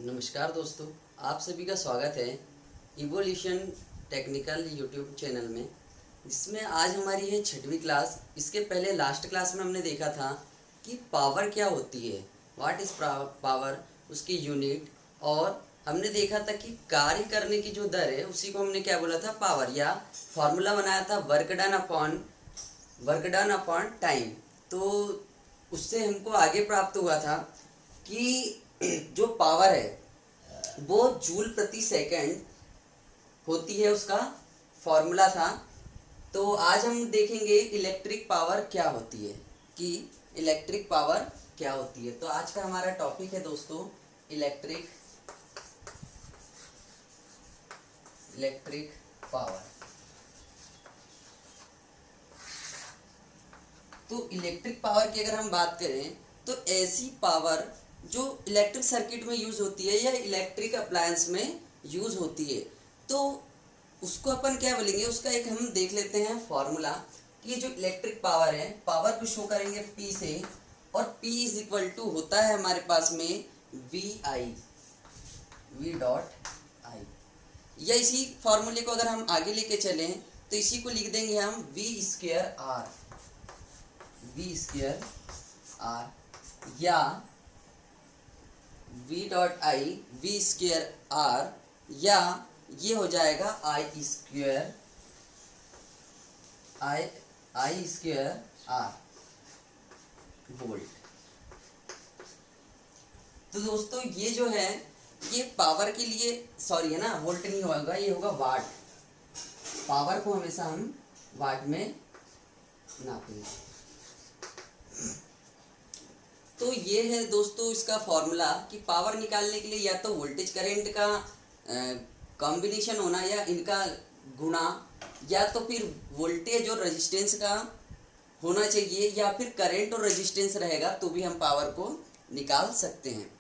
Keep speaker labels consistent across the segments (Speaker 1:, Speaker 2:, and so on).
Speaker 1: नमस्कार दोस्तों, आप सभी का स्वागत है इवोल्यूशन टेक्निकल यूट्यूब चैनल में, जिसमें आज हमारी है 6वीं क्लास। इसके पहले लास्ट क्लास में हमने देखा था कि पावर क्या होती है, व्हाट इज़ पावर, उसकी यूनिट, और हमने देखा था कि कार्य करने की जो दर है उसी को हमने क्या बोला था, पावर, या फॉर्मूला बनाया था वर्क डन अपॉन टाइम। तो उससे हमको आगे प्राप्त हुआ था कि जो पावर है वो जूल प्रति सेकंड होती है, उसका फॉर्मूला था। तो आज हम देखेंगे इलेक्ट्रिक पावर क्या होती है, कि इलेक्ट्रिक पावर क्या होती है। तो आज का हमारा टॉपिक है दोस्तों इलेक्ट्रिक पावर। तो इलेक्ट्रिक पावर की अगर हम बात करें तो ऐसी पावर जो इलेक्ट्रिक सर्किट में यूज होती है या इलेक्ट्रिक अप्लायंस में यूज होती है, तो उसको अपन क्या बोलेंगे, उसका एक हम देख लेते हैं फॉर्मूला कि जो इलेक्ट्रिक पावर है, पावर को शो करेंगे P से, और P इज इक्वल टू होता है हमारे पास में V डॉट आई। या इसी फॉर्मूले को अगर हम आगे लेके चलें तो इसी को लिख देंगे हम V स्क्वायर R, या V dot I V square R, या ये हो जाएगा आई स्क्वायर R वोल्ट। तो दोस्तों ये जो है ये पावर के लिए, सॉरी है ना, वोल्ट नहीं होगा, ये होगा वाट। पावर को हमेशा हम वाट में नापेंगे। तो ये है दोस्तों इसका फॉर्मूला कि पावर निकालने के लिए या तो वोल्टेज करंट का कॉम्बिनेशन होना या इनका गुणा, या तो फिर वोल्टेज और रेजिस्टेंस का होना चाहिए, या फिर करंट और रेजिस्टेंस रहेगा तो भी हम पावर को निकाल सकते हैं।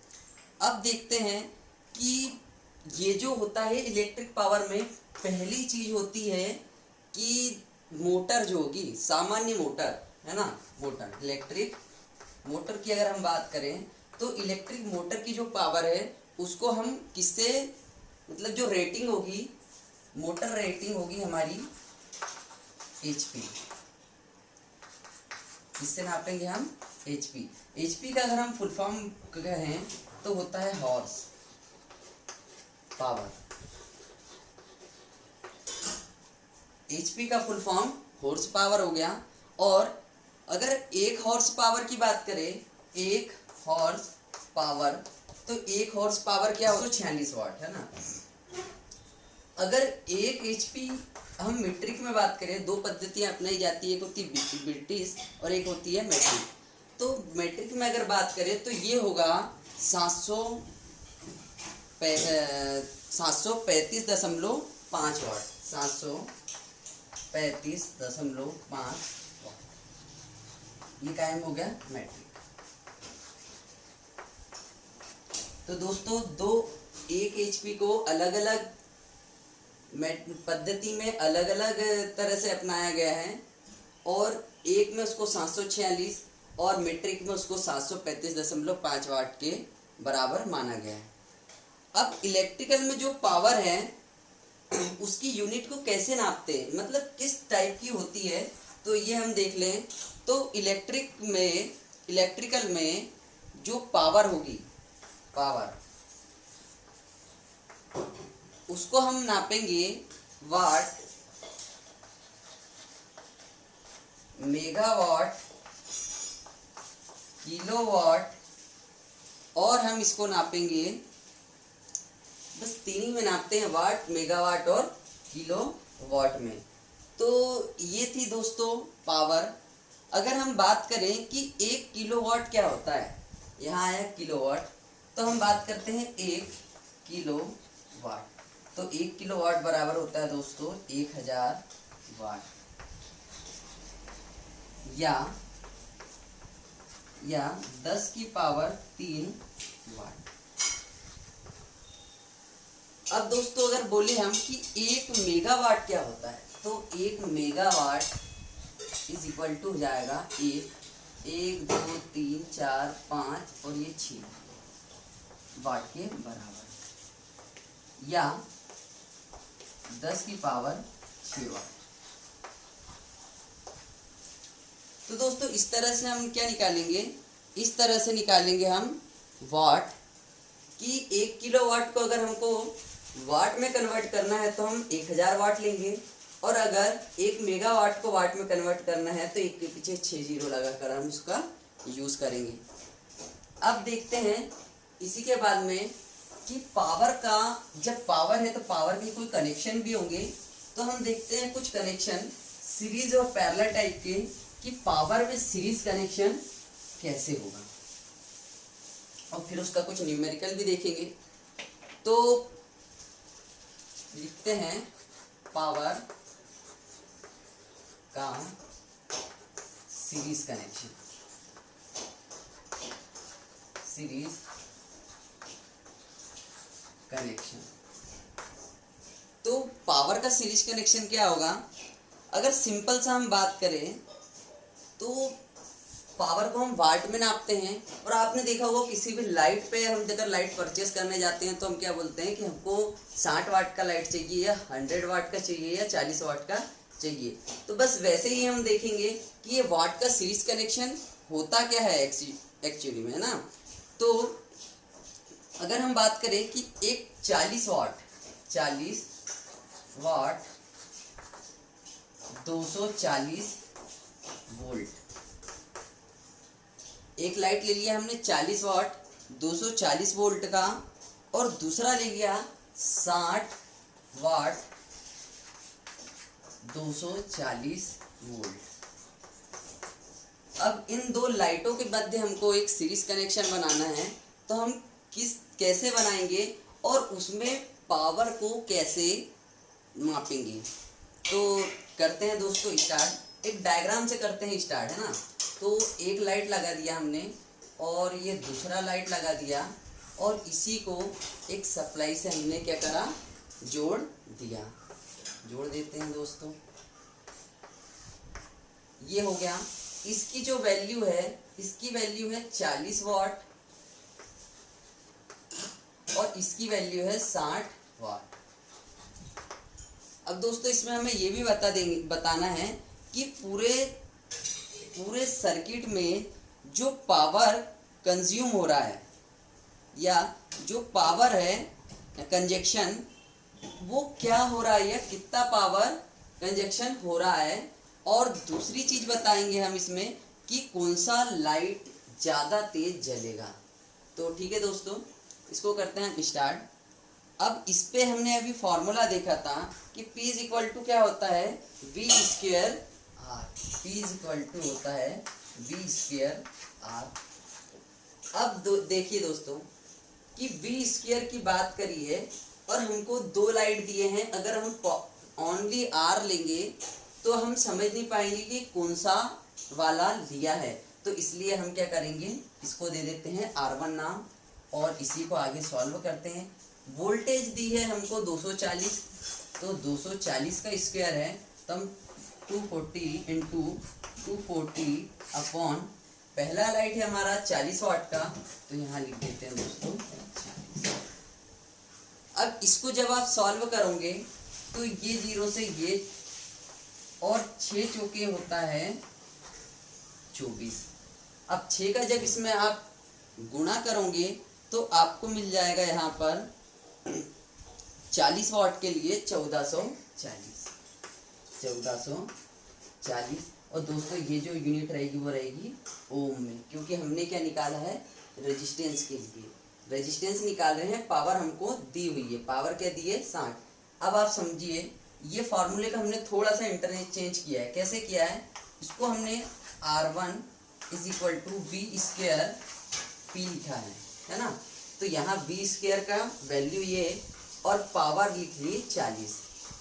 Speaker 1: अब देखते हैं कि ये जो होता है इलेक्ट्रिक पावर में, पहली चीज होती है कि मोटर जो होगी, सामान्य मोटर है ना, मोटर, इलेक्ट्रिक मोटर की अगर हम बात करें तो इलेक्ट्रिक मोटर की जो पावर है उसको हम किससे, मतलब जो रेटिंग होगी, मोटर रेटिंग होगी हमारी HP, किससे नापेंगे हम, HP का अगर हम फुल फॉर्म कहें तो होता है हॉर्स पावर। HP का फुल फॉर्म हॉर्स पावर हो गया। और अगर एक हॉर्स पावर की बात करें, एक हॉर्स पावर, तो एक हॉर्स पावर क्या हो, 146 वाट है ना। अगर एक HP हम मीट्रिक में बात करें, दो पद्धतियां अपनाई जाती है, एक होती है ब्रिटिश और एक होती है मैट्रिक। तो मैट्रिक में अगर बात करें तो ये होगा 735.5 वाट, 735.5 ये कायम हो गया मैट्रिक। तो दोस्तों एक HP को अलग अलग पद्धति में अलग अलग तरह से अपनाया गया है, और एक में उसको 746 और मैट्रिक में उसको 735.5 वाट के बराबर माना गया है। अब इलेक्ट्रिकल में जो पावर है उसकी यूनिट को कैसे नापते हैं, मतलब किस टाइप की होती है, तो ये हम देख लें। तो इलेक्ट्रिकल में जो पावर होगी, पावर उसको हम नापेंगे वाट, मेगावाट, किलोवाट, और हम इसको नापेंगे, बस तीन ही में नापते हैं, वाट, मेगावाट और किलोवाट में। तो ये थी दोस्तों पावर। अगर हम बात करें कि 1 किलोवाट क्या होता है, यहाँ आया किलोवाट, तो हम बात करते हैं 1 किलोवाट। तो 1 किलोवाट बराबर होता है दोस्तों 1000 वाट, या 10 की पावर 3 वाट। अब दोस्तों अगर बोले हम कि 1 मेगावाट क्या होता है, तो 1 मेगावाट इज इक्वल टू हो जाएगा 1 2 3 4 5 और ये 6 वाट के बराबर, या 10 की पावर 6 वाट। तो दोस्तों इस तरह से हम क्या निकालेंगे, इस तरह से निकालेंगे हम वाट कि 1 किलोवाट को अगर हमको वाट में कन्वर्ट करना है तो हम 1000 वाट लेंगे, और अगर 1 मेगावाट को वाट में कन्वर्ट करना है तो एक के पीछे 6 जीरो लगाकर हम उसका यूज करेंगे। अब देखते हैं इसी के बाद में कि पावर का, जब पावर है तो पावर के कोई कनेक्शन भी होंगे, तो हम देखते हैं कुछ कनेक्शन सीरीज और पैरेलल टाइप के कि पावर में सीरीज कनेक्शन कैसे होगा, और फिर उसका कुछ न्यूमेरिकल भी देखेंगे। तो लिखते हैं पावर का सीरीज कनेक्शन, सीरीज कनेक्शन। तो पावर का सीरीज कनेक्शन क्या होगा, अगर सिंपल सा हम बात करें तो पावर को हम वाट में नापते हैं, और आपने देखा होगा किसी भी लाइट पे हम अगर लाइट परचेस करने जाते हैं तो हम क्या बोलते हैं कि हमको 60 वाट का लाइट चाहिए, या 100 वाट का चाहिए, या 40 वाट का चाहिए। तो बस वैसे ही हम देखेंगे कि ये वाट का सीरीज कनेक्शन होता क्या है एक्चुअली में, है ना। तो अगर हम बात करें कि एक 40 वाट 240 वोल्ट, एक लाइट ले लिया हमने 40 वाट 240 वोल्ट का, और दूसरा ले लिया 60 वाट 240 वोल्ट। अब इन दो लाइटों के मध्य हमको एक सीरीज कनेक्शन बनाना है, तो हम कैसे बनाएंगे और उसमें पावर को कैसे मापेंगे। तो करते हैं दोस्तों स्टार्ट, एक डायग्राम से करते हैं स्टार्ट, है ना। तो एक लाइट लगा दिया हमने, और ये दूसरा लाइट लगा दिया, और इसी को एक सप्लाई से हमने क्या करा, जोड़ दिया। जोड़ देते हैं दोस्तों, ये हो गया। इसकी जो वैल्यू है, इसकी वैल्यू है 40 वाट, और इसकी वैल्यू है 60 वाट। अब दोस्तों इसमें हमें ये भी बताना है कि पूरे सर्किट में जो पावर कंज्यूम हो रहा है, या जो पावर है कंजक्शन, वो क्या हो रहा है, या कितना पावर कंजक्शन हो रहा है। और दूसरी चीज बताएंगे हम इसमें कि कौन सा लाइट ज़्यादा तेज जलेगा। तो ठीक है दोस्तों, इसको करते हैं स्टार्ट। अब इस पे हमने अभी फॉर्मूला देखा था कि P इज इक्वल टू क्या होता है, V square R। P is equal to होता है V स्क्वायर R। अब देखिए दोस्तों कि V स्क्वायर की बात करिए, और हमको दो लाइट दिए हैं, अगर हम ओनली R लेंगे तो हम समझ नहीं पाएंगे कि कौन सा वाला लिया है। तो इसलिए हम क्या करेंगे, इसको दे देते हैं R1 नाम, और इसी को आगे सॉल्व करते हैं। वोल्टेज दी है हमको 240, तो 240 का स्क्वायर है, तो हम 240 इंटू 240 अपॉन, पहला लाइट है हमारा 40 वाट का, तो यहाँ लिख देते हैं दोस्तों 40। अब इसको जब आप सॉल्व करोगे तो ये 0 से ये, और 6 चौके होता है 24। अब 6 का जब इसमें आप गुणा करोगे तो आपको मिल जाएगा यहाँ पर 40 वाट के लिए 1440। और दोस्तों ये जो यूनिट रहेगी वो रहेगी ओम में, क्योंकि हमने क्या निकाला है, रेजिस्टेंस के लिए रेजिस्टेंस निकाल रहे हैं। पावर हमको दी हुई है, पावर क्या दी है, 60। अब आप समझिए, ये फार्मूले का हमने थोड़ा सा इंटरचेंज किया है। कैसे किया है, इसको हमने R1 is equal to V square P लिखा है ना। तो यहाँ V स्क्वायर का वैल्यू ये, और पावर लिख ली 40।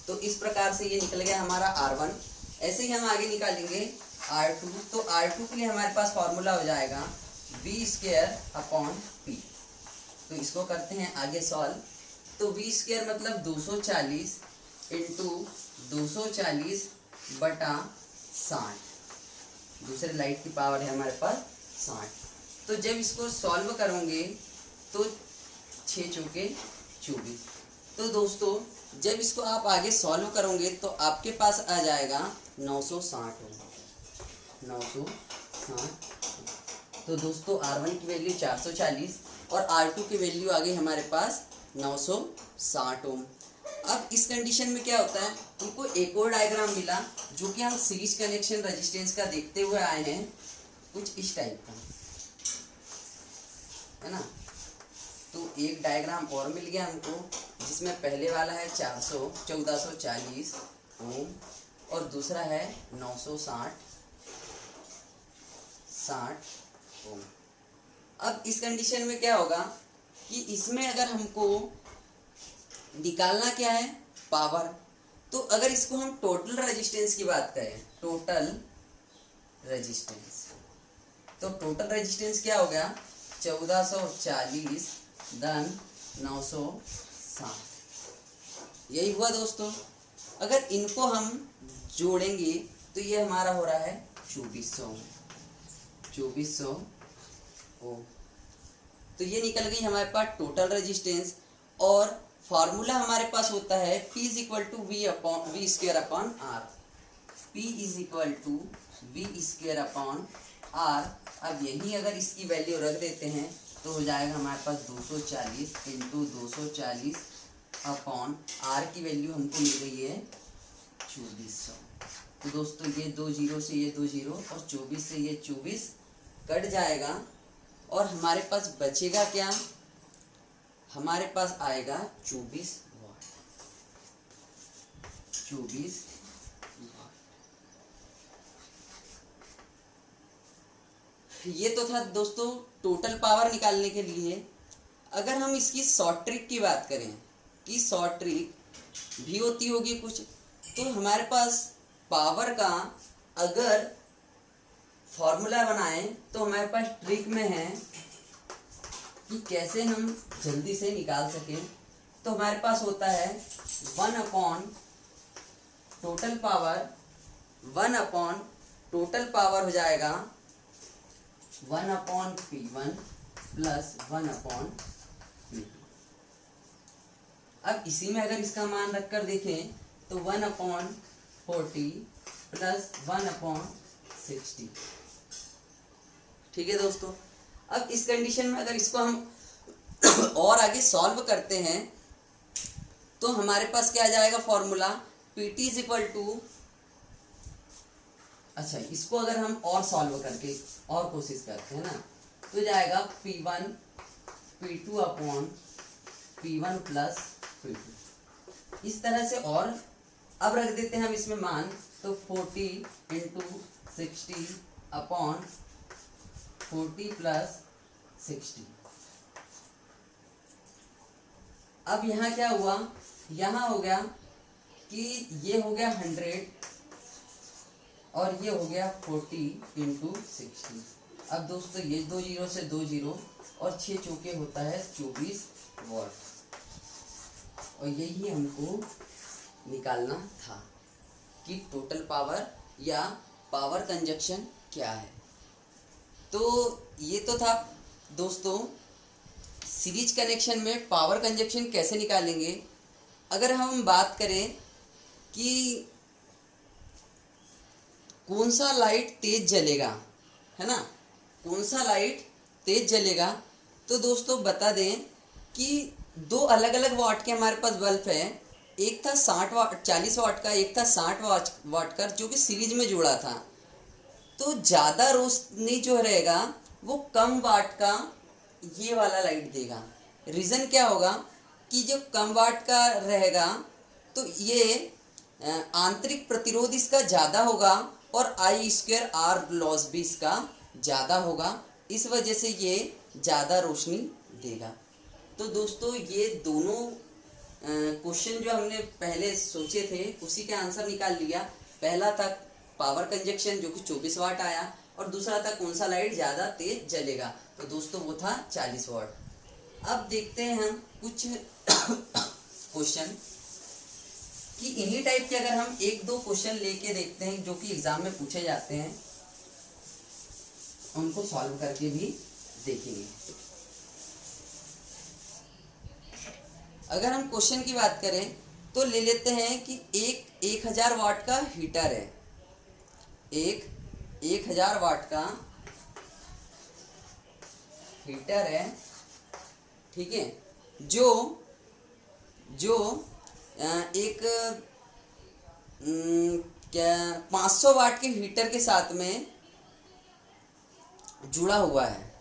Speaker 1: तो इस प्रकार से ये निकल गया हमारा R1। ऐसे ही हम आगे निकालेंगे R2। तो R2 के लिए हमारे पास फॉर्मूला हो जाएगा V स्क्वायर अपॉन P। तो इसको करते हैं आगे सॉल्व। तो V स्क्वायर मतलब 240 इंटू 240 बटा 60, दूसरे लाइट की पावर है हमारे पास 60। तो जब इसको सॉल्व करोगे तो 6 चौके 24। तो दोस्तों जब इसको आप आगे सॉल्व करोगे तो आपके पास आ जाएगा 960 ओम, 960। तो दोस्तों R1 की वैल्यू 440 और R2 की वैल्यू आ गई हमारे पास 960 ओम। अब इस कंडीशन में क्या होता है, हमको एक और डायग्राम मिला जो कि हम सीरीज कनेक्शन रेजिस्टेंस का देखते हुए आए हैं, कुछ इस टाइप का, है ना। तो एक डायग्राम और मिल गया हमको, जिसमें पहले वाला है 1440 ओम और दूसरा है 960 ओम। अब इस कंडीशन में क्या होगा कि इसमें अगर हमको निकालना क्या है, पावर, तो अगर इसको हम टोटल रेजिस्टेंस की बात करें, टोटल रेजिस्टेंस, तो टोटल रेजिस्टेंस क्या हो गया, 1440 धन 960, यही हुआ दोस्तों। अगर इनको हम जोड़ेंगे तो ये हमारा हो रहा है 2400 ओम। तो ये निकल गई हमारे पास टोटल रेजिस्टेंस, और फार्मूला हमारे पास होता है P is equal to V square upon R, P is equal to V square upon R. अब यही अगर इसकी वैल्यू रख देते हैं तो हो जाएगा हमारे पास 240 इंटू 240 अपॉन आर की वैल्यू हमको मिल गई है 2400। तो दोस्तों ये 2 जीरो से ये 2 जीरो और 24 से ये 24 कट जाएगा, और हमारे पास बचेगा क्या, हमारे पास आएगा 24 वाट, 24 वाट। ये तो था दोस्तों टोटल पावर निकालने के लिए। अगर हम इसकी शॉर्ट ट्रिक की बात करें कि शॉर्ट ट्रिक भी होती होगी कुछ, तो हमारे पास पावर का अगर फॉर्मूला बनाएं तो हमारे पास ट्रिक में है कि कैसे हम जल्दी से निकाल सकें। तो हमारे पास होता है 1 अपॉन टोटल पावर हो जाएगा 1 upon P1 plus 1 upon P2। अब इसी में अगर इसका मान रखकर देखें तो 1 अपॉन 40 प्लस 1 अपॉन 60। ठीक है दोस्तों। अब इस कंडीशन में अगर इसको हम और आगे सॉल्व करते हैं तो हमारे पास क्या आ जाएगा formula, Pt is equal to, अच्छा इसको अगर हम और सॉल्व करके और कोशिश करते हैं ना, तो जाएगा P1 P2 upon P1 plus P2। इस तरह से और अब रख देते हैं हम इसमें मान, तो 40 इंटू 60 अपॉन 40 प्लस 60। अब यहाँ क्या हुआ, यहाँ हो गया कि ये हो गया 100 और ये हो गया 40 इंटू 60। अब दोस्तों ये 2 जीरो से 2 जीरो और 6 चौके होता है 24 वाट, और यही हमको निकालना था कि टोटल पावर या पावर कंजक्शन क्या है। तो ये तो था दोस्तों सीरीज कनेक्शन में पावर कंजक्शन कैसे निकालेंगे। अगर हम बात करें कि कौन सा लाइट तेज जलेगा, है ना, कौन सा लाइट तेज जलेगा, तो दोस्तों बता दें कि 2 अलग अलग वाट के हमारे पास बल्ब है। एक था 40 वाट का, एक था 60 वाट का, जो कि सीरीज में जुड़ा था। तो ज़्यादा रोशनी जो रहेगा वो कम वाट का ये वाला लाइट देगा। रीज़न क्या होगा कि जो कम वाट का रहेगा तो ये आंतरिक प्रतिरोध इसका ज़्यादा होगा और I² R लॉस भी इसका ज़्यादा होगा, इस वजह से ये ज़्यादा रोशनी देगा। तो दोस्तों ये दोनों क्वेश्चन जो हमने पहले सोचे थे उसी का आंसर निकाल लिया। पहला था पावर कंजक्शन जो कि 24 वाट आया, और दूसरा था कौन सा लाइट ज़्यादा तेज जलेगा, तो दोस्तों वो था 40 वाट। अब देखते हैं हम कुछ क्वेश्चन कि इन्हीं टाइप के अगर हम 1-2 क्वेश्चन लेके देखते हैं जो कि एग्जाम में पूछे जाते हैं, उनको सॉल्व करके भी देखेंगे। अगर हम क्वेश्चन की बात करें तो ले लेते हैं कि एक 1000 वाट का हीटर है, एक 1000 वाट का हीटर है, ठीक है, जो जो एक क्या 500 वाट के हीटर के साथ में जुड़ा हुआ है।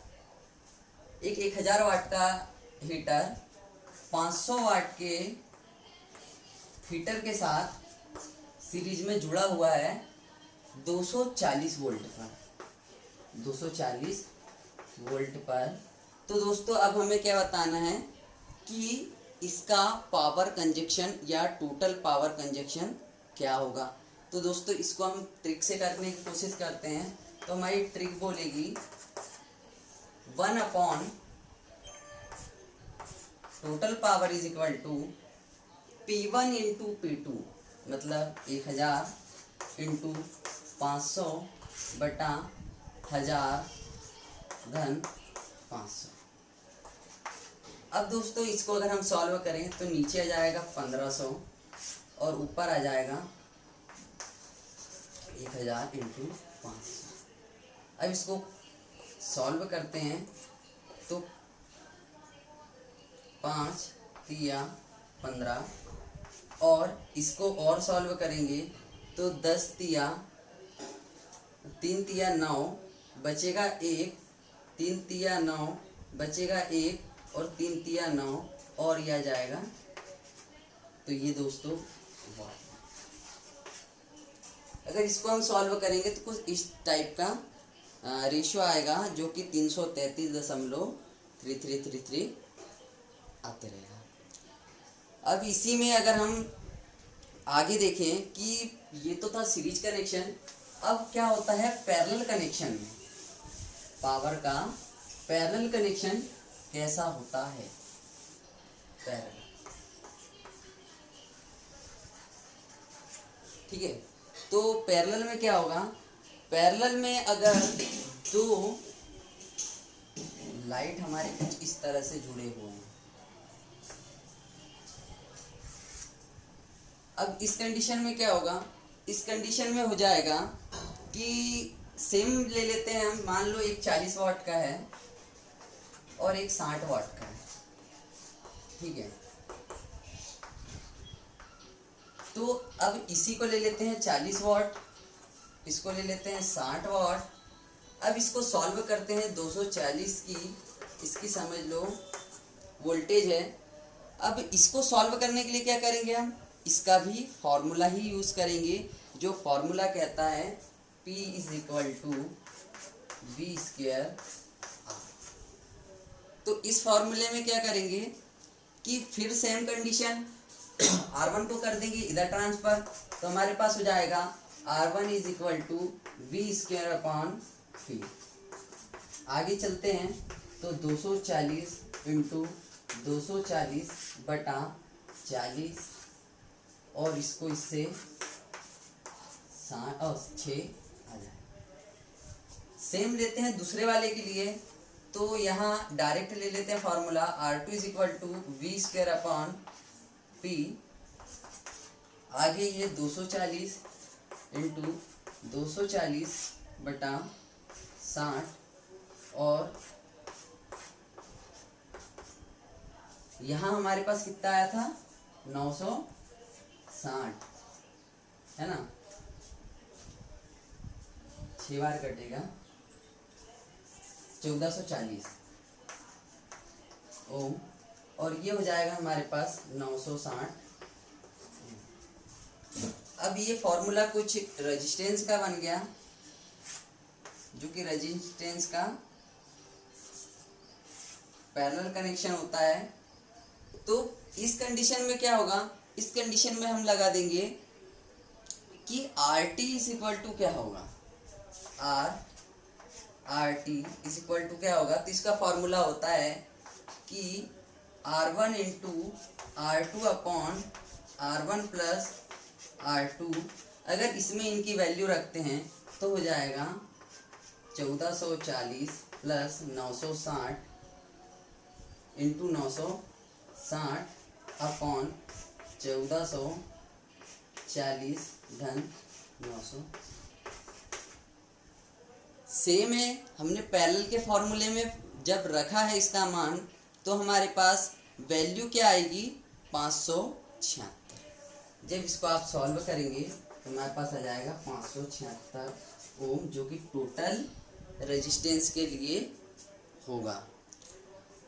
Speaker 1: एक 1000 वाट का हीटर 500 वाट के हीटर के साथ सीरीज में जुड़ा हुआ है 240 वोल्ट पर, 240 वोल्ट पर। तो दोस्तों अब हमें क्या बताना है कि इसका पावर कंजक्शन या टोटल पावर कंजक्शन क्या होगा। तो दोस्तों इसको हम ट्रिक से करने की कोशिश करते हैं। तो हमारी ट्रिक बोलेगी 1 upon total power is equal to P1 into P2, मतलब 1000 इंटू 500 बटा 1000 धन 500। अब दोस्तों इसको अगर हम सॉल्व करें तो नीचे आ जाएगा 1500 और ऊपर आ जाएगा 1000 इंटू 500। अब इसको सॉल्व करते हैं तो 5 तिया 15 और इसको और सॉल्व करेंगे तो 10 तिया 3 तिया 9 बचेगा 1, 3 तिया 9 बचेगा 1 और 3 तिया 9 और यह जाएगा। तो ये दोस्तों अगर इसको हम सॉल्व करेंगे तो कुछ इस टाइप का रेशियो आएगा जो कि 333.3333 आते रहेगा। अब इसी में अगर हम आगे देखें कि ये तो था सीरीज कनेक्शन, अब क्या होता है पैरेलल कनेक्शन में, पावर का पैरेलल कनेक्शन कैसा होता है। पैरेलल, ठीक है, तो पैरेलल में क्या होगा, पैरेलल में अगर दो लाइट हमारे कुछ इस तरह से जुड़े हुए हैं, अब इस कंडीशन में क्या होगा, इस कंडीशन में हो जाएगा कि सेम ले लेते हैं हम, मान लो एक 40 वाट का है और एक 60 वाट का है, ठीक है। तो अब इसी को ले लेते हैं 40 वाट, इसको ले लेते हैं 60 वाट। अब इसको सॉल्व करते हैं 240 की, इसकी समझ लो वोल्टेज है। अब इसको सॉल्व करने के लिए क्या करेंगे हम, इसका भी फॉर्मूला ही यूज करेंगे, जो फॉर्मूला कहता है P is equal to V square R. तो इस फॉर्मूले में क्या करेंगे कि फिर सेम कंडीशन R1 को कर देंगे इधर ट्रांसफर, तो हमारे पास हो जाएगा R1 is equal to V square upon P. आगे चलते हैं तो 240 इंटू 240 बटा 40 और इसको इससे 6 आ जाए। सेम लेते हैं दूसरे वाले के लिए, तो यहाँ डायरेक्ट ले लेते हैं formula R2 is equal to V square upon P. आगे ये 240 इंटू 240 बटा 60 और यहाँ हमारे पास कितना आया था 960, है ना, 6 बार कटेगा 1440 ओम, और ये हो जाएगा हमारे पास 960। अब ये फॉर्मूला कुछ रेजिस्टेंस का बन गया, जो कि रेजिस्टेंस का पैरेलल कनेक्शन होता है। तो इस कंडीशन में क्या होगा, इस कंडीशन में हम लगा देंगे कि RT इज इक्वल टू क्या होगा, RT इज इक्वल टू क्या होगा, तो इसका फॉर्मूला होता है कि R1 into R2 upon R1 plus R2। अगर इसमें इनकी वैल्यू रखते हैं तो हो जाएगा 1440 प्लस 960 इंटू 960 अपॉन 1440 धन 900। सेम है, हमने पैरेलल के फॉर्मूले में जब रखा है इसका मान, तो हमारे पास वैल्यू क्या आएगी 576। जब इसको आप सॉल्व करेंगे तो हमारे पास आ जाएगा 576 ओम, जो कि टोटल रेजिस्टेंस के लिए होगा।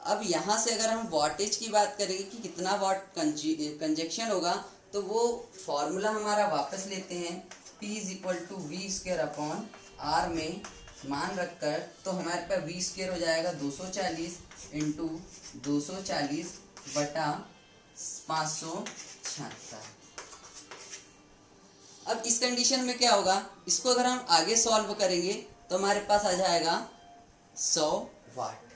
Speaker 1: अब यहाँ से अगर हम वॉटेज की बात करेंगे कि कितना वाट कंजक्शन होगा, तो वो फॉर्मूला हमारा वापस लेते हैं, P = V² अपॉन R में मान रखकर, तो हमारे पास V² हो जाएगा 240 इंटू 240 बटा 576। अब इस कंडीशन में क्या होगा, इसको अगर हम आगे सॉल्व करेंगे तो हमारे पास आ जाएगा 100 वाट।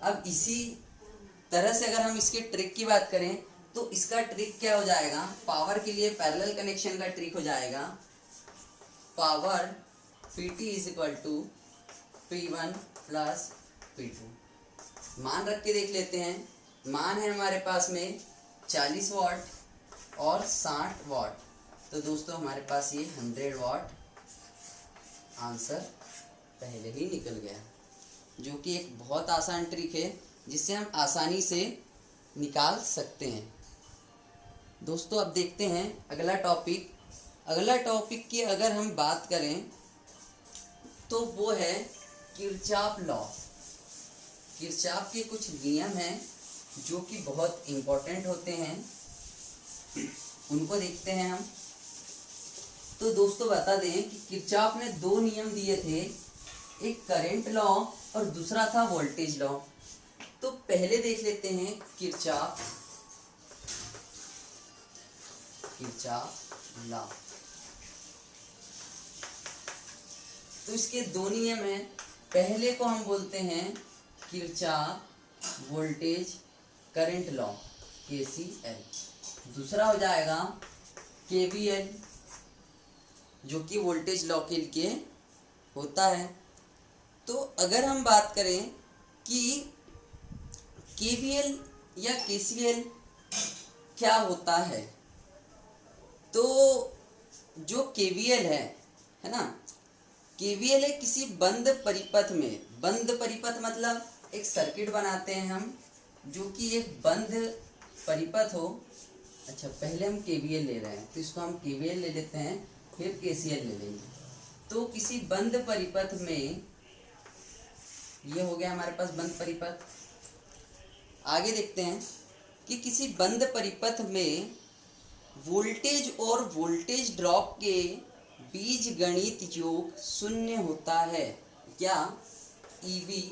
Speaker 1: अब इसी तरह से अगर हम इसके ट्रिक की बात करें, तो इसका ट्रिक क्या हो जाएगा, पावर के लिए पैरेलल कनेक्शन का ट्रिक हो जाएगा, पावर PT = P1 + P2। मान रख के देख लेते हैं, मान है हमारे पास में 40 वाट और 60 वाट, तो दोस्तों हमारे पास ये 100 वाट आंसर पहले ही निकल गया, जो कि एक बहुत आसान ट्रिक है जिससे हम आसानी से निकाल सकते हैं। दोस्तों अब देखते हैं अगला टॉपिक। अगला टॉपिक की अगर हम बात करें तो वो है किरचॉफ लॉ। किरचॉफ के कुछ नियम हैं जो कि बहुत इम्पोर्टेंट होते हैं, उनको देखते हैं हम। तो दोस्तों बता दें कि किरचॉफ ने 2 नियम दिए थे, एक करंट लॉ और दूसरा था वोल्टेज लॉ। तो पहले देख लेते हैं किरचॉफ लॉ। तो इसके 2 नियम हैं, पहले को हम बोलते हैं Kirchhoff voltage current law KCL, दूसरा हो जाएगा KVL जो कि वोल्टेज लॉ के लिए होता है। तो अगर हम बात करें कि KVL या KCL क्या होता है, तो जो KVL है ना, KVL है किसी बंद परिपथ में, बंद परिपथ मतलब एक सर्किट बनाते हैं हम जो कि एक बंद परिपथ हो। अच्छा पहले हम KVL ले रहे हैं तो इसको हम KVL ले लेते हैं, फिर KCL ले लेंगे। तो किसी बंद परिपथ में, ये हो गया हमारे पास बंद परिपथ। आगे देखते हैं कि किसी बंद परिपथ में वोल्टेज और वोल्टेज ड्रॉप के बीजगणित योग शून्य होता है, या EV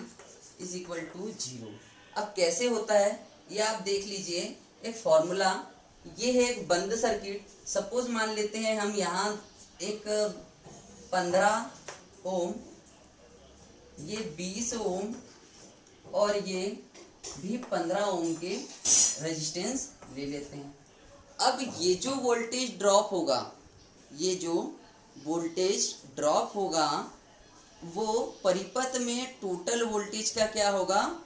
Speaker 1: = 0। अब कैसे होता है ये आप देख लीजिए, एक फॉर्मूला, ये है एक बंद सर्किट। सपोज मान लेते हैं हम यहाँ एक 15 ओम, ये 20 ओम और ये भी 15 ओम के रेजिस्टेंस ले लेते हैं। अब ये जो वोल्टेज ड्रॉप होगा, ये जो वोल्टेज ड्रॉप होगा वो परिपथ में टोटल वोल्टेज का क्या होगा,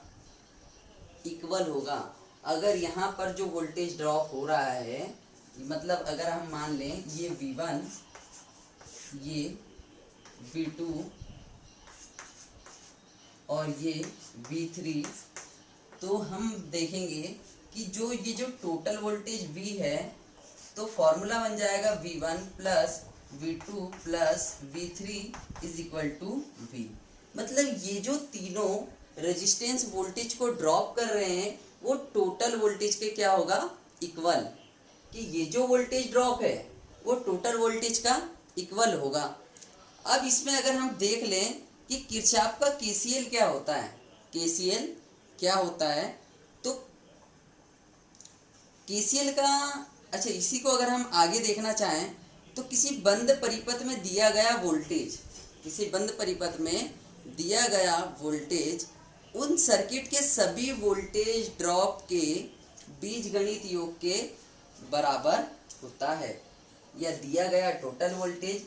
Speaker 1: इक्वल होगा। अगर यहाँ पर जो वोल्टेज ड्रॉप हो रहा है, मतलब अगर हम मान लें ये V1, ये V2 और ये V3, तो हम देखेंगे कि जो ये जो टोटल वोल्टेज V है, तो फॉर्मूला बन जाएगा V1 + V2 + V3 = V। मतलब ये जो तीनों रेजिस्टेंस वोल्टेज को ड्रॉप कर रहे हैं वो टोटल वोल्टेज के क्या होगा, इक्वल, कि ये जो वोल्टेज ड्रॉप है वो टोटल वोल्टेज का इक्वल होगा। अब इसमें अगर हम देख लें कि किरचॉफ का KCL क्या होता है, KCL क्या होता है, तो KCL का, अच्छा इसी को अगर हम आगे देखना चाहें तो किसी बंद परिपथ में दिया गया वोल्टेज, किसी बंद परिपथ में दिया गया वोल्टेज उन सर्किट के सभी वोल्टेज ड्रॉप के बीजगणित योग के बराबर होता है, या दिया गया टोटल वोल्टेज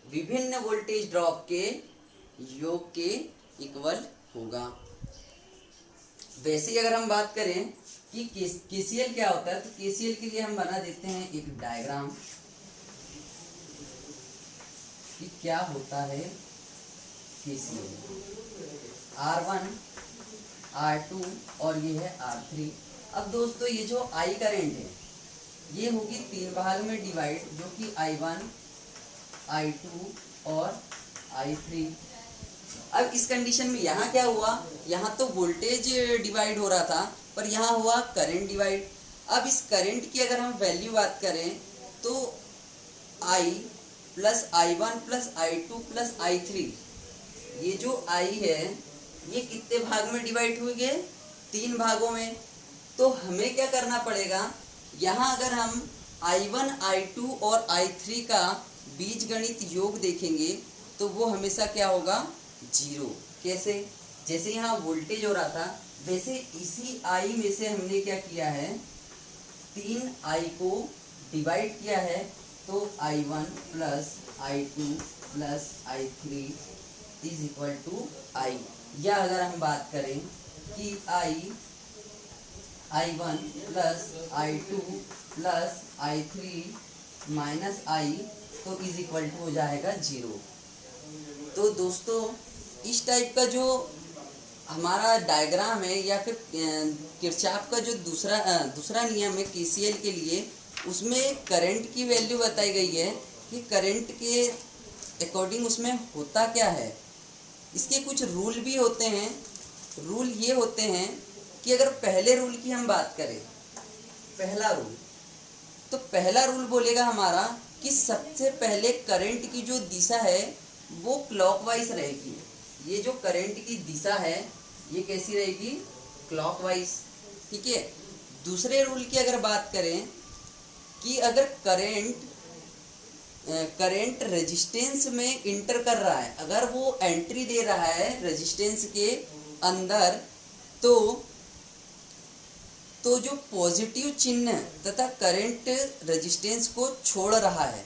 Speaker 1: विभिन्न वोल्टेज ड्रॉप के योग के इक्वल होगा। वैसे ही अगर हम बात करें कि केसीएल क्या होता है, तो केसीएल के लिए हम बना देते हैं एक डायग्राम कि क्या होता है केसीएल। R1 R2 और ये है R3। अब दोस्तों ये जो I करंट है ये होगी 3 भाग में डिवाइड, जो कि I1 I2 और I3। अब इस कंडीशन में यहाँ क्या हुआ, यहाँ तो वोल्टेज डिवाइड हो रहा था पर यहाँ हुआ करंट डिवाइड। अब इस करंट की अगर हम वैल्यू बात करें तो I plus I1 plus I2 plus I3, ये जो I है ये कितने भाग में डिवाइड हुई गए, 3 भागों में। तो हमें क्या करना पड़ेगा, यहाँ अगर हम I1 I2 और I3 का बीजगणित योग देखेंगे तो वो हमेशा क्या होगा, 0। कैसे, जैसे यहाँ वोल्टेज हो रहा था वैसे इसी I में से हमने क्या किया है, 3I को डिवाइड किया है, तो I1 plus I2 plus I3 is equal to I। या अगर हम बात करें कि I1 plus I2 plus I3 minus I, तो इज इक्वल टू हो जाएगा 0। तो दोस्तों इस टाइप का जो हमारा डायग्राम है या फिर किरचॉफ का जो दूसरा नियम है केसीएल के लिए, उसमें करंट की वैल्यू बताई गई है कि करंट के अकॉर्डिंग उसमें होता क्या है। इसके कुछ रूल भी होते हैं। रूल ये होते हैं कि अगर पहले रूल की हम बात करें, पहला रूल, तो पहला रूल बोलेगा हमारा कि सबसे पहले करंट की जो दिशा है वो क्लॉकवाइज रहेगी। ये जो करंट की दिशा है ये कैसी रहेगी, क्लॉकवाइज। ठीक है। दूसरे रूल की अगर बात करें कि अगर करंट रेजिस्टेंस में इंटर कर रहा है, अगर वो एंट्री दे रहा है रेजिस्टेंस के अंदर, तो जो पॉजिटिव चिन्ह तथा करंट रेजिस्टेंस को छोड़ रहा है,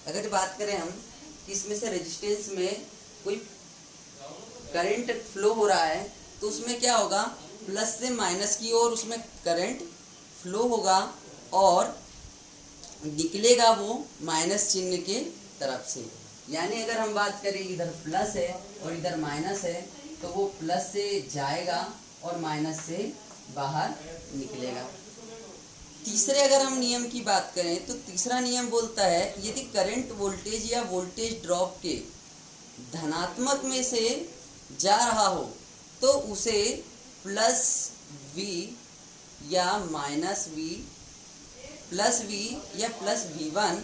Speaker 1: अगर बात करें हम इसमें से रेजिस्टेंस में कोई करंट फ्लो हो रहा है तो उसमें क्या होगा, प्लस से माइनस की ओर उसमें करंट फ्लो होगा और निकलेगा वो माइनस चिन्ह के तरफ से। यानी अगर हम बात करें इधर प्लस है और इधर माइनस है, तो वो प्लस से जाएगा और माइनस से बाहर निकलेगा। तीसरे अगर हम नियम की बात करें तो तीसरा नियम बोलता है यदि करंट वोल्टेज या वोल्टेज ड्रॉप के धनात्मक में से जा रहा हो तो उसे प्लस V या माइनस V, प्लस V या प्लस V1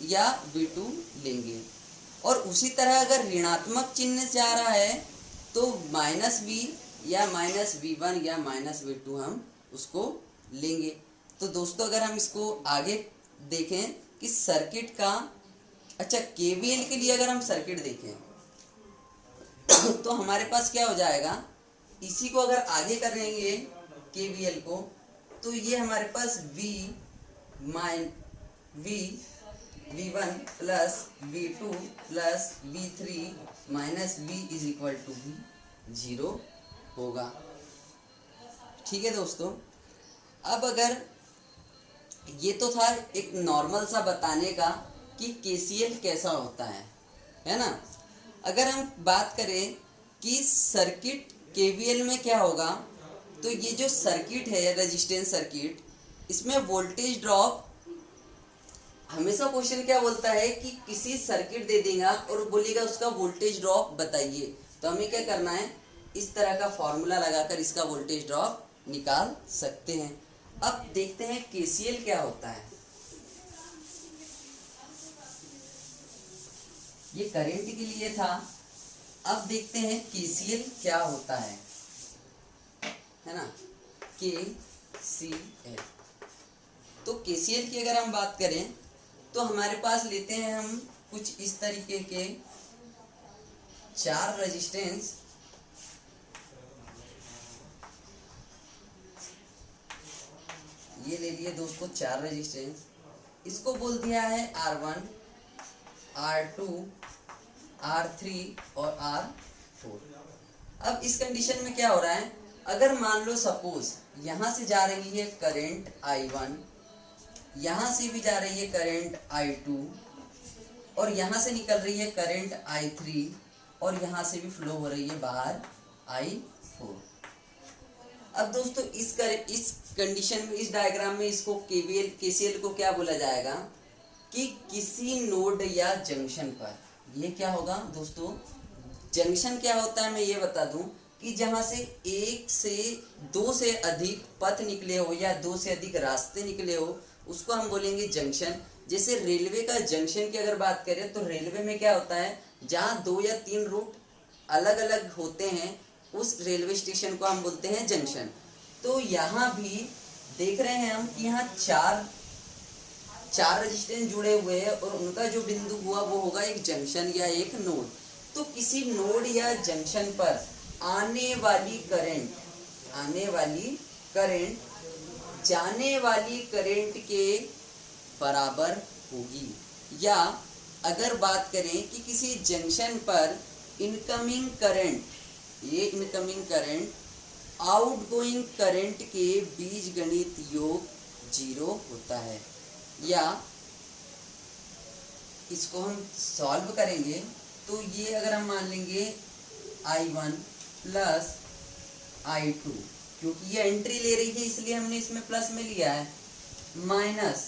Speaker 1: या V2 लेंगे। और उसी तरह अगर ऋणात्मक चिन्ह से आ रहा है तो माइनस V या माइनस V1 या माइनस V2 हम उसको लेंगे। तो दोस्तों अगर हम इसको आगे देखें कि सर्किट का, अच्छा KVL के लिए अगर हम सर्किट देखें तो हमारे पास क्या हो जाएगा, इसी को अगर आगे करेंगे KVL को, तो ये हमारे पास V1 plus V2 plus V3 minus V is equal to 0 होगा। ठीक है दोस्तों। अब अगर ये तो था एक नॉर्मल सा बताने का कि KCL कैसा होता है ना। अगर हम बात करें कि सर्किट KVL में क्या होगा, तो ये जो सर्किट है रेजिस्टेंस सर्किट, इसमें वोल्टेज ड्रॉप, हमेशा क्वेश्चन क्या बोलता है कि किसी सर्किट दे देगा और बोलेगा उसका वोल्टेज ड्रॉप बताइए। तो हमें क्या करना है, इस तरह का फॉर्मूला लगाकर इसका वोल्टेज ड्रॉप निकाल सकते हैं। अब देखते हैं KCL क्या होता है। ये करंट के लिए था। अब देखते हैं KCL क्या होता है ना। KCL, तो KCL की अगर हम बात करें तो हमारे पास लेते हैं हम कुछ इस तरीके के 4 रेजिस्टेंस, ये ले लिए दोस्तों 4 रेजिस्टेंस। इसको बोल दिया है R1, R2, R3 और R4। अब इस कंडीशन में क्या हो रहा है, अगर मान लो सपोज यहाँ से जा रही है करंट I1, यहाँ से भी जा रही है करंट I2 और यहाँ से निकल रही है करंट I3 और यहाँ से भी फ्लो हो रही है बाहर I4। अब दोस्तों इस कंडीशन में, इस डायग्राम में इसको केसीएल को क्या बोला जाएगा कि किसी नोड या जंक्शन पर, ये क्या होगा दोस्तों, जंक्शन क्या होता है मैं ये बता दूं कि जहां से एक से दो से अधिक पथ निकले हो या दो से अधिक रास्ते निकले हो उसको हम बोलेंगे जंक्शन। जैसे रेलवे का जंक्शन की अगर बात करें तो रेलवे में क्या होता है, जहां 2 या 3 रूट अलग अलग होते हैं उस रेलवे स्टेशन को हम बोलते हैं जंक्शन। तो यहाँ भी देख रहे हैं हम कि यहाँ चार रजिस्टेंस जुड़े हुए हैं और उनका जो बिंदु हुआ वो होगा एक जंक्शन या एक नोड। तो किसी नोड या जंक्शन पर आने वाली करंट जाने वाली करंट के बराबर होगी। या अगर बात करें कि किसी जंक्शन पर इनकमिंग करंट, ये इनकमिंग करंट आउटगोइंग करंट के बीजगणित योग 0 होता है। या इसको हम सॉल्व करेंगे तो ये अगर हम मान लेंगे I1 प्लस I2, क्योंकि ये एंट्री ले रही है इसलिए हमने इसमें प्लस में लिया है, minus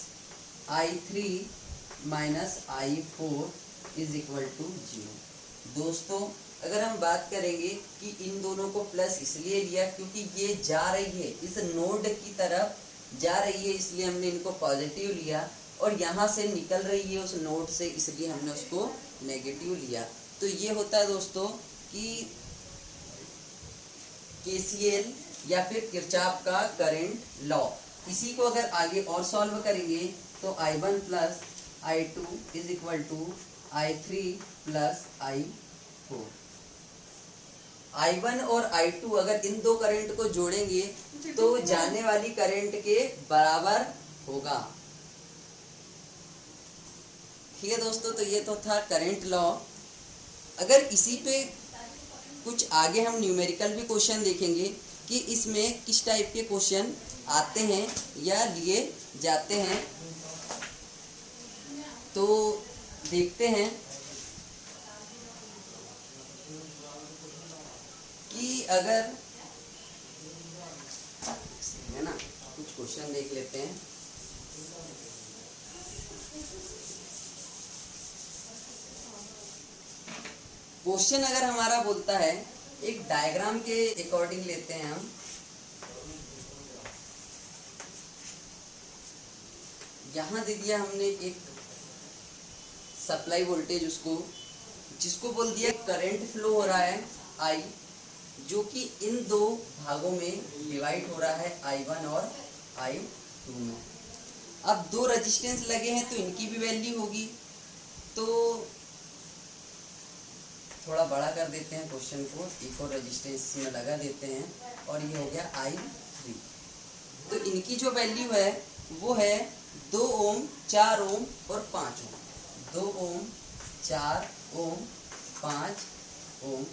Speaker 1: I3 minus I4 is equal to 0। दोस्तों अगर हम बात करेंगे कि इन दोनों को प्लस इसलिए लिया क्योंकि ये जा रही है इस नोड की तरफ जा रही है इसलिए हमने इनको पॉजिटिव लिया, और यहाँ से निकल रही है उस नोड से इसलिए हमने उसको नेगेटिव लिया। तो ये होता है दोस्तों कि केसीएल या फिर किरचॉफ का करंट लॉ। इसी को अगर आगे और सॉल्व करेंगे तो I1 plus I2 is equal to I3 plus I4। I1 और I2 अगर इन दो करंट को जोड़ेंगे तो जाने वाली करंट के बराबर होगा। ठीक है दोस्तों, तो ये तो था करंट लॉ। अगर इसी पे कुछ आगे हम न्यूमेरिकल भी क्वेश्चन देखेंगे कि इसमें किस टाइप के क्वेश्चन आते हैं या लिए जाते हैं, तो देखते हैं कि अगर है ना कुछ क्वेश्चन देख लेते हैं। क्वेश्चन अगर हमारा बोलता है, एक डायग्राम के अकॉर्डिंग लेते हैं हम। यहाँ दे दिया हमने एक सप्लाई वोल्टेज, जिसको बोल दिया करंट फ्लो हो रहा है I, जो कि इन दो भागों में डिवाइड हो रहा है I1 और I2 में। अब दो रेजिस्टेंस लगे हैं तो इनकी भी वैल्यू होगी, तो थोड़ा बड़ा कर देते हैं क्वेश्चन को, एक और रेजिस्टेंस में लगा देते हैं और ये हो गया I3। तो इनकी जो वैल्यू है वो है 2 ओम, 4 ओम और 5 ओम। 2 ओम, 4 ओम, 5 ओम।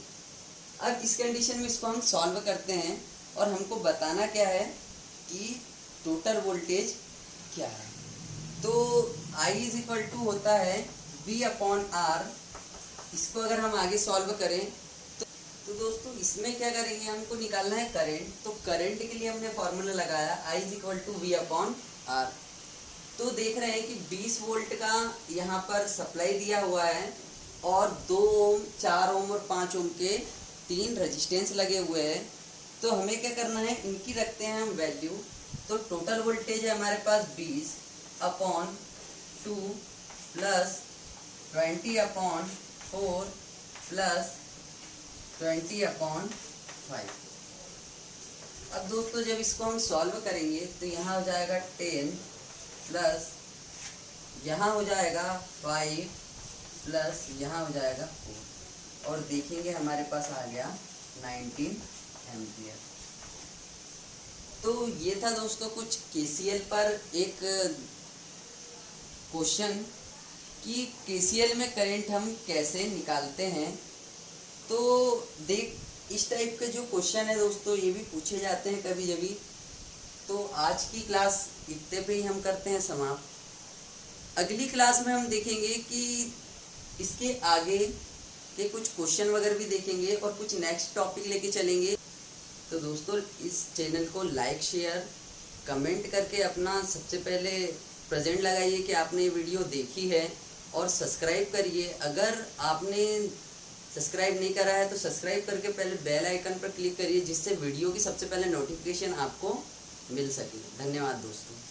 Speaker 1: अब इस कंडीशन में इसको हम सॉल्व करते हैं और हमको बताना क्या है कि टोटल वोल्टेज क्या है। तो I इज इक्वल टू होता है V अपॉन R। इसको अगर हम आगे सॉल्व करें तो दोस्तों इसमें क्या करेंगे, हमको निकालना है करंट। तो करंट के लिए हमने फॉर्मूला लगाया I is equal to V upon R। तो देख रहे हैं कि 20 वोल्ट का यहाँ पर सप्लाई दिया हुआ है और 2 ओम, 4 ओम और 5 ओम के 3 रेजिस्टेंस लगे हुए हैं। तो हमें क्या करना है, इनकी रखते हैं हम वैल्यू। तो टोटल वोल्टेज है हमारे पास 20 upon 2 plus 20 upon 4 plus 20 upon 5। अब दोस्तों जब इसको हम सॉल्व करेंगे तो यहाँ हो जाएगा 10 प्लस यहाँ हो जाएगा 5 प्लस यहाँ हो जाएगा 4 और देखेंगे हमारे पास आ गया 19 एम्पियर। तो ये था दोस्तों कुछ केसीएल पर एक क्वेश्चन कि केसीएल में करंट हम कैसे निकालते हैं। तो इस टाइप के जो क्वेश्चन है दोस्तों ये भी पूछे जाते हैं कभी कभी। तो आज की क्लास इतने पे ही हम करते हैं समाप्त। अगली क्लास में हम देखेंगे कि इसके आगे के कुछ क्वेश्चन वगैरह भी देखेंगे और कुछ नेक्स्ट टॉपिक लेके चलेंगे। तो दोस्तों इस चैनल को लाइक शेयर कमेंट करके अपना सबसे पहले प्रेजेंट लगाइए कि आपने ये वीडियो देखी है, और सब्सक्राइब करिए। अगर आपने सब्सक्राइब नहीं करा है तो सब्सक्राइब करके पहले बेल आइकन पर क्लिक करिए, जिससे वीडियो की सबसे पहले नोटिफिकेशन आपको मिल सके। धन्यवाद दोस्तों।